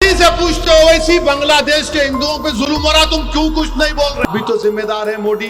मोदी से पूछते हो वैसी बांग्लादेश के हिंदुओं पे जुल्म हो रहा, तुम क्यों कुछ नहीं बोल रहे? भी तो जिम्मेदार है मोदी।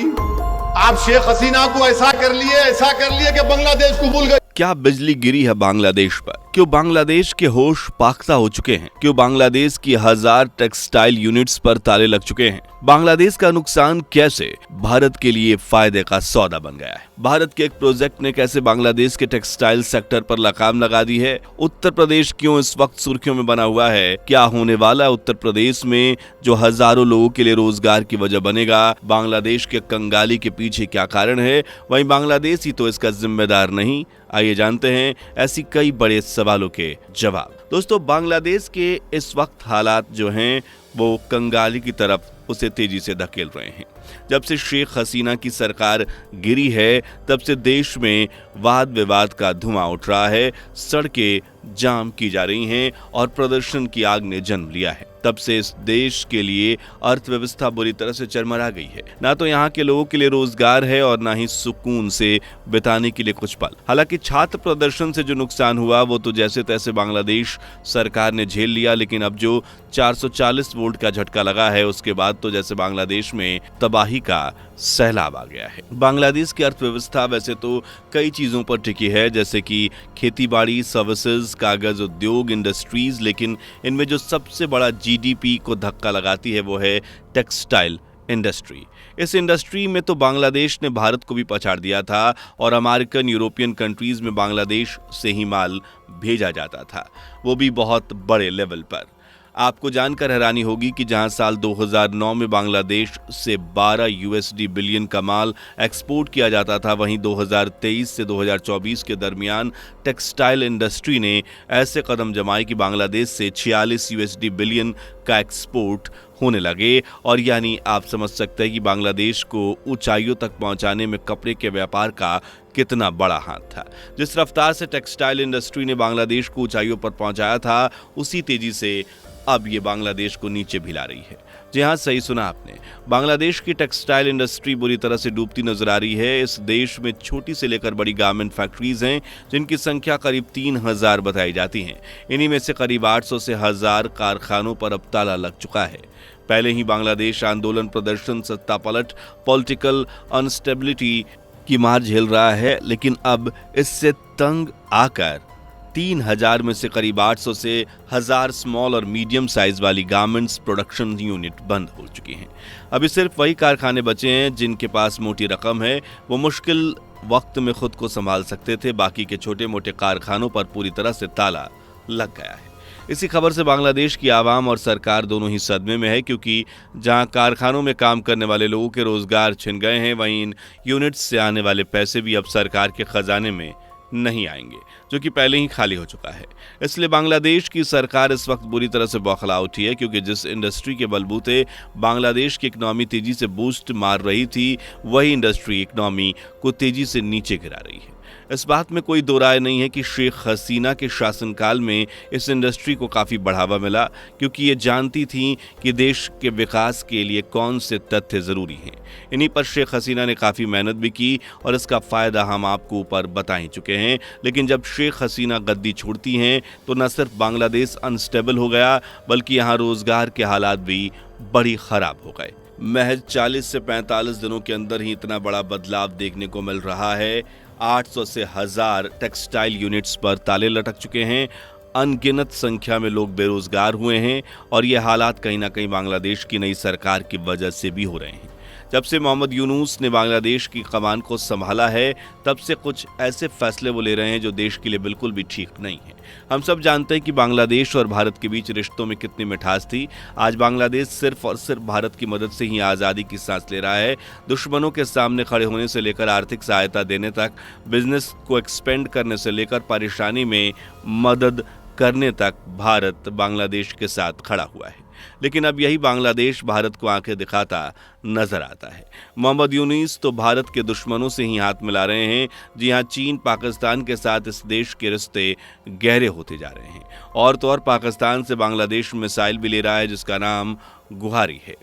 आप शेख हसीना को ऐसा कर लिए कि बांग्लादेश को भूल गए। क्या बिजली गिरी है बांग्लादेश पर? क्यों बांग्लादेश के होश पाख्ता हो चुके हैं? क्यों बांग्लादेश की 1000 टेक्सटाइल यूनिट्स पर ताले लग चुके हैं? बांग्लादेश का नुकसान कैसे भारत के लिए फायदे का सौदा बन गया है? भारत के एक प्रोजेक्ट ने कैसे बांग्लादेश के टेक्सटाइल सेक्टर पर लगाम लगा दी है? उत्तर प्रदेश क्यों इस वक्त सुर्खियों में बना हुआ है? क्या होने वाला है उत्तर प्रदेश में जो हजारों लोगों के लिए रोजगार की वजह बनेगा? बांग्लादेश के कंगाली के पीछे क्या कारण है? वहीं बांग्लादेश ही तो इसका जिम्मेदार नहीं। आइए जानते हैं ऐसी कई बड़े सवालों के जवाब। दोस्तों, बांग्लादेश के इस वक्त हालात जो हैं वो कंगाली की तरफ उसे तेजी से धकेल रहे हैं। जब से शेख हसीना की सरकार गिरी है तब से देश में वाद विवाद का धुआं उठ रहा है, सड़कें जाम की जा रही हैं और प्रदर्शन की आग ने जन्म लिया है। तब से इस देश के लिए अर्थव्यवस्था बुरी तरह से चरमरा गई है। ना तो यहाँ के लोगों के लिए रोजगार है और ना ही सुकून से बिताने के लिए कुछ पल। हालांकि छात्र प्रदर्शन से जो नुकसान हुआ वो तो जैसे तैसे बांग्लादेश सरकार ने झेल लिया, लेकिन अब जो 440 वोल्ट का झटका लगा है उसके बाद तो जैसे बांग्लादेश में तबाही का सैलाब आ गया है। बांग्लादेश की अर्थव्यवस्था वैसे तो कई चीजों पर टिकी है, जैसे कि खेतीबाड़ी, सर्विसेज, कागज उद्योग, इंडस्ट्रीज, लेकिन इनमें जो सबसे बड़ा जीडीपी को धक्का लगाती है वो है टेक्सटाइल इंडस्ट्री। इस इंडस्ट्री में तो बांग्लादेश ने भारत को भी पछाड़ दिया था और अमेरिकन, यूरोपियन कंट्रीज में बांग्लादेश से ही माल भेजा जाता था, वो भी बहुत बड़े लेवल पर। आपको जानकर हैरानी होगी कि जहां साल 2009 में बांग्लादेश से 12 यूएसडी बिलियन का माल एक्सपोर्ट किया जाता था, वहीं 2023 से 2024 के दरमियान टेक्सटाइल इंडस्ट्री ने ऐसे कदम जमाए कि बांग्लादेश से 46 यूएसडी बिलियन का एक्सपोर्ट होने लगे। और यानी आप समझ सकते हैं कि बांग्लादेश को ऊंचाइयों तक पहुंचाने में कपड़े के व्यापार का कितना बड़ा हाथ था। जिस रफ्तार से टेक्सटाइल इंडस्ट्री ने बांग्लादेश को ऊंचाइयों पर पहुंचाया था, उसी तेजी से अब ये बांग्लादेश को नीचे भिला रही है। जी हाँ, सही सुना आपने, बांग्लादेश की टेक्सटाइल इंडस्ट्री बुरी तरह से डूबती नजर आ रही है। इस देश में छोटी से लेकर बड़ी गारमेंट फैक्ट्रीज हैं जिनकी संख्या करीब 3000 बताई जाती हैं। इन्हीं में से करीब 800 से 1000 कारखानों पर अब ताला लग चुका है। पहले ही बांग्लादेश आंदोलन, प्रदर्शन, सत्ता पलट, पॉलिटिकल अनस्टेबिलिटी की मार झेल रहा है, लेकिन अब इससे तंग आकर 3000 में से करीब 800 से 1000 स्मॉल और मीडियम साइज वाली गारमेंट्स प्रोडक्शन यूनिट बंद हो चुकी हैं। अभी सिर्फ वही कारखाने बचे हैं जिनके पास मोटी रकम है, वो मुश्किल वक्त में खुद को संभाल सकते थे। बाकी के छोटे मोटे कारखानों पर पूरी तरह से ताला लग गया है। इसी खबर से बांग्लादेश की आवाम और सरकार दोनों ही सदमे में है, क्योंकि जहां कारखानों में काम करने वाले लोगों के रोजगार छिन गए हैं, वहीं इन यूनिट्स से आने वाले पैसे भी अब सरकार के खजाने में नहीं आएंगे, जो कि पहले ही खाली हो चुका है। इसलिए बांग्लादेश की सरकार इस वक्त बुरी तरह से बौखला उठी है, क्योंकि जिस इंडस्ट्री के बलबूते बांग्लादेश की इकोनॉमी तेजी से बूस्ट मार रही थी, वही इंडस्ट्री इकोनॉमी को तेजी से नीचे गिरा रही है। इस बात में कोई दो राय नहीं है कि शेख हसीना के शासनकाल में इस इंडस्ट्री को काफ़ी बढ़ावा मिला, क्योंकि ये जानती थी कि देश के विकास के लिए कौन से तथ्य ज़रूरी हैं। इन्हीं पर शेख हसीना ने काफ़ी मेहनत भी की और इसका फ़ायदा हम आपको ऊपर बता ही चुके हैं। लेकिन जब शेख हसीना गद्दी छोड़ती हैं तो न सिर्फ बांग्लादेश अनस्टेबल हो गया, बल्कि यहाँ रोज़गार के हालात भी बड़ी ख़राब हो गए। महज 40 से 45 दिनों के अंदर ही इतना बड़ा बदलाव देखने को मिल रहा है। 800 से 1000 टेक्सटाइल यूनिट्स पर ताले लटक चुके हैं, अनगिनत संख्या में लोग बेरोजगार हुए हैं और ये हालात कहीं ना कहीं बांग्लादेश की नई सरकार की वजह से भी हो रहे हैं। जब से मोहम्मद यूनुस ने बांग्लादेश की कमान को संभाला है, तब से कुछ ऐसे फैसले वो ले रहे हैं जो देश के लिए बिल्कुल भी ठीक नहीं है। हम सब जानते हैं कि बांग्लादेश और भारत के बीच रिश्तों में कितनी मिठास थी। आज बांग्लादेश सिर्फ और सिर्फ भारत की मदद से ही आज़ादी की सांस ले रहा है। दुश्मनों के सामने खड़े होने से लेकर आर्थिक सहायता देने तक, बिजनेस को एक्सपेंड करने से लेकर परेशानी में मदद करने तक भारत बांग्लादेश के साथ खड़ा हुआ है। लेकिन अब यही बांग्लादेश भारत को आंखें दिखाता नजर आता है। मोहम्मद यूनुस तो भारत के दुश्मनों से ही हाथ मिला रहे हैं। जी हाँ, चीन पाकिस्तान के साथ इस देश के रिश्ते गहरे होते जा रहे हैं। और तो और पाकिस्तान से बांग्लादेश मिसाइल भी ले रहा है जिसका नाम गुहारी है।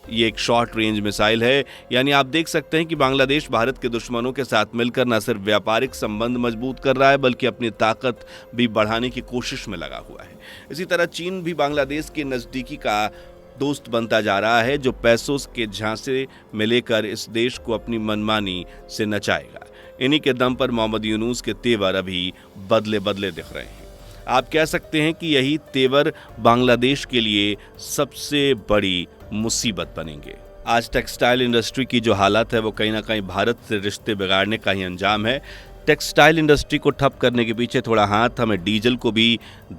ये एक शॉर्ट रेंज मिसाइल है, यानी आप देख सकते हैं कि बांग्लादेश भारत के दुश्मनों के साथ मिलकर न सिर्फ व्यापारिक संबंध मजबूत कर रहा है बल्कि अपनी ताकत भी बढ़ाने की कोशिश में लगा हुआ है। इसी तरह चीन भी बांग्लादेश के नजदीकी का दोस्त बनता जा रहा है, जो पैसों के झांसे में लेकर इस देश को अपनी मनमानी से नचाएगा। इन्हीं के दम पर मोहम्मद यूनुस के तेवर अभी बदले बदले दिख रहे हैं। आप कह सकते हैं कि यही तेवर बांग्लादेश के लिए सबसे बड़ी मुसीबत बनेंगे। आज टेक्सटाइल इंडस्ट्री की जो हालत है वो कहीं ना कहीं भारत से रिश्ते बिगाड़ने का ही अंजाम है। टेक्सटाइल इंडस्ट्री को ठप करने के पीछे थोड़ा हाथ हमें डीजल को भी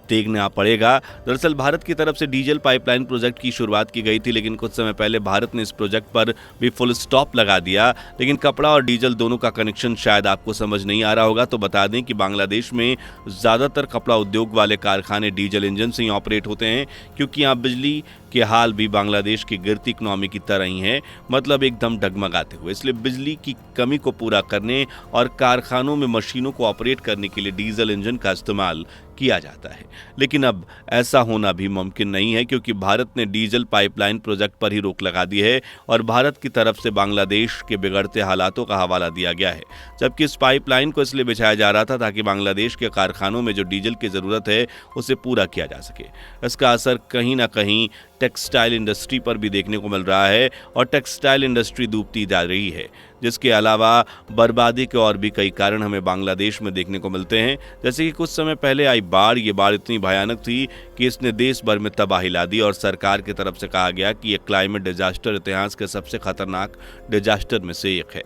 देखना पड़ेगा। दरअसल भारत की तरफ से डीजल पाइपलाइन प्रोजेक्ट की शुरुआत की गई थी, लेकिन कुछ समय पहले भारत ने इस प्रोजेक्ट पर भी फुल स्टॉप लगा दिया। लेकिन कपड़ा और डीजल दोनों का कनेक्शन शायद आपको समझ नहीं आ रहा होगा, तो बता दें कि बांग्लादेश में ज़्यादातर कपड़ा उद्योग वाले कारखाने डीजल इंजन से ही ऑपरेट होते हैं, क्योंकि यहाँ बिजली के हाल भी बांग्लादेश की गिरती इकोनॉमी की तरह ही है, मतलब एकदम डगमगाते हुए। इसलिए बिजली की कमी को पूरा करने और कारखानों में मशीनों को ऑपरेट करने के लिए डीजल इंजन का इस्तेमाल किया जाता है। लेकिन अब ऐसा होना भी मुमकिन नहीं है, क्योंकि भारत ने डीजल पाइपलाइन प्रोजेक्ट पर ही रोक लगा दी है और भारत की तरफ से बांग्लादेश के बिगड़ते हालातों का हवाला दिया गया है। जबकि इस पाइपलाइन को इसलिए बिछाया जा रहा था ताकि बांग्लादेश के कारखानों में जो डीजल की ज़रूरत है उसे पूरा किया जा सके। इसका असर कहीं ना कहीं टेक्सटाइल इंडस्ट्री पर भी देखने को मिल रहा है और टेक्सटाइल इंडस्ट्री डूबती जा रही है, जिसके अलावा बर्बादी के और भी कई कारण हमें बांग्लादेश में देखने को मिलते हैं। जैसे कि कुछ समय पहले आई बाढ़, ये बाढ़ इतनी भयानक थी कि इसने देश भर में तबाही ला दी और सरकार की तरफ से कहा गया कि यह क्लाइमेट डिजास्टर इतिहास के सबसे खतरनाक डिजास्टर में से एक है।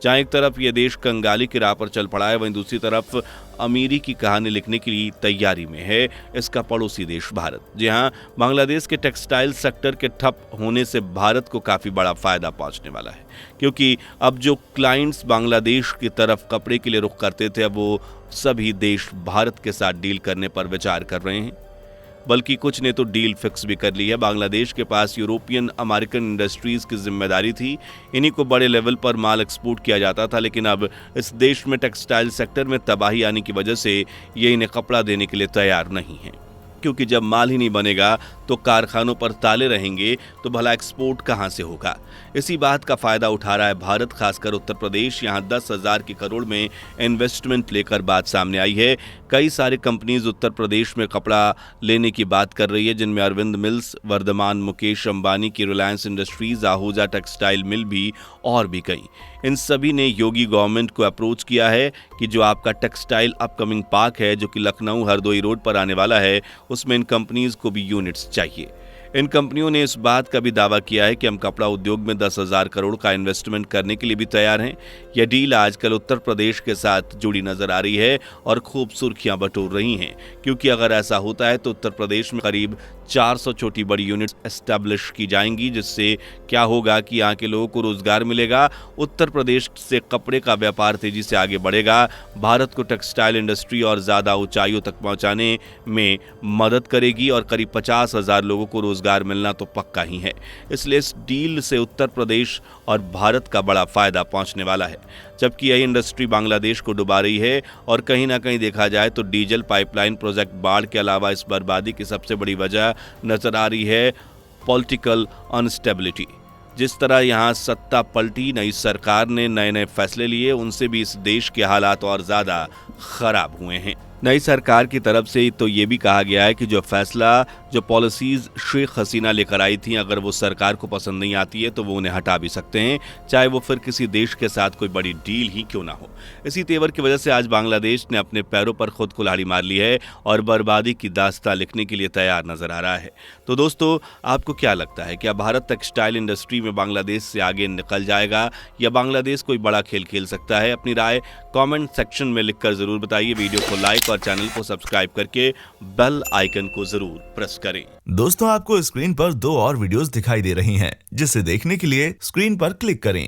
जहाँ एक तरफ ये देश कंगाली की राह पर चल पड़ा है, वहीं दूसरी तरफ अमीरी की कहानी लिखने की तैयारी में है इसका पड़ोसी देश भारत। जी हाँ, बांग्लादेश के टेक्सटाइल सेक्टर के ठप होने से भारत को काफ़ी बड़ा फायदा पहुंचने वाला है, क्योंकि अब जो क्लाइंट्स बांग्लादेश की तरफ कपड़े के लिए रुख करते थे, अब वो सभी देश भारत के साथ डील करने पर विचार कर रहे हैं। बल्कि कुछ ने तो डील फिक्स भी कर ली है। बांग्लादेश के पास यूरोपियन अमेरिकन इंडस्ट्रीज की जिम्मेदारी थी, इन्हीं को बड़े लेवल पर माल एक्सपोर्ट किया जाता था। लेकिन अब इस देश में टेक्सटाइल सेक्टर में तबाही आने की वजह से ये इन्हें कपड़ा देने के लिए तैयार नहीं है, क्योंकि जब माल ही नहीं बनेगा तो कारखानों पर ताले रहेंगे तो भला एक्सपोर्ट कहां से होगा। इसी बात का फायदा उठा रहा है भारत, खासकर उत्तर प्रदेश। यहां 10,000 की करोड़ में इन्वेस्टमेंट लेकर बात सामने आई है। कई सारी कंपनीज उत्तर प्रदेश में कपड़ा लेने की बात कर रही है, जिनमें अरविंद मिल्स, वर्धमान मुकेश अंबानी की Reliance industries, Ahuja textile mill भी और भी कई। इन सभी ने योगी गवर्नमेंट को अप्रोच किया है कि जो आपका टेक्सटाइल अपकमिंग पार्क है, जो कि लखनऊ हरदोई रोड पर आने वाला है, उसमें इन कंपनीज को भी यूनिट्स चाहिए। इन कंपनियों ने इस बात का भी दावा किया है कि हम कपड़ा उद्योग में 10,000 करोड़ का इन्वेस्टमेंट करने के लिए भी तैयार हैं। यह डील आजकल उत्तर प्रदेश के साथ जुड़ी नजर आ रही है और खूब सुर्खियां बटोर रही हैं, क्योंकि अगर ऐसा होता है तो उत्तर प्रदेश में करीब 400 छोटी बड़ी यूनिट्स एस्टैब्लिश की जाएंगी, जिससे क्या होगा कि यहाँ के लोगों को रोजगार मिलेगा, उत्तर प्रदेश से कपड़े का व्यापार तेजी से आगे बढ़ेगा, भारत को टेक्सटाइल इंडस्ट्री और ज़्यादा ऊंचाइयों तक पहुँचाने में मदद करेगी और करीब 50,000 लोगों को रोजगार मिलना तो पक्का ही है। इसलिए इस डील से उत्तर प्रदेश और भारत का बड़ा फायदा पहुंचने वाला है, जबकि यही इंडस्ट्री बांग्लादेश को डुबा रही है। और कहीं ना कहीं देखा जाए तो डीजल पाइपलाइन प्रोजेक्ट बाढ़ के अलावा इस बर्बादी की सबसे बड़ी वजह नजर आ रही है पॉलिटिकल अनस्टेबिलिटी। जिस तरह यहाँ सत्ता पलटी, नई सरकार ने नए नए फैसले लिए, उनसे भी इस देश के हालात और ज़्यादा खराब हुए हैं। नई सरकार की तरफ से तो ये भी कहा गया है कि जो फैसला, जो पॉलिसीज शेख हसीना लेकर आई थी, अगर वो सरकार को पसंद नहीं आती है तो वो उन्हें हटा भी सकते हैं, चाहे वो फिर किसी देश के साथ कोई बड़ी डील ही क्यों ना हो। इसी तेवर की वजह से आज बांग्लादेश ने अपने पैरों पर खुद कुल्हाड़ी मार ली है और बर्बादी की दास्तां लिखने के लिए तैयार नजर आ रहा है। तो दोस्तों, आपको क्या लगता है, क्या भारत टेक्सटाइल इंडस्ट्री में बांग्लादेश से आगे निकल जाएगा या बांग्लादेश कोई बड़ा खेल खेल सकता है? अपनी राय कमेंट सेक्शन में लिखकर जरूर बताइए। वीडियो को लाइक और चैनल को सब्सक्राइब करके बेल आइकन को जरूर प्रेस करें। दोस्तों, आपको स्क्रीन पर 2 और वीडियोस दिखाई दे रही हैं, जिसे देखने के लिए स्क्रीन पर क्लिक करें।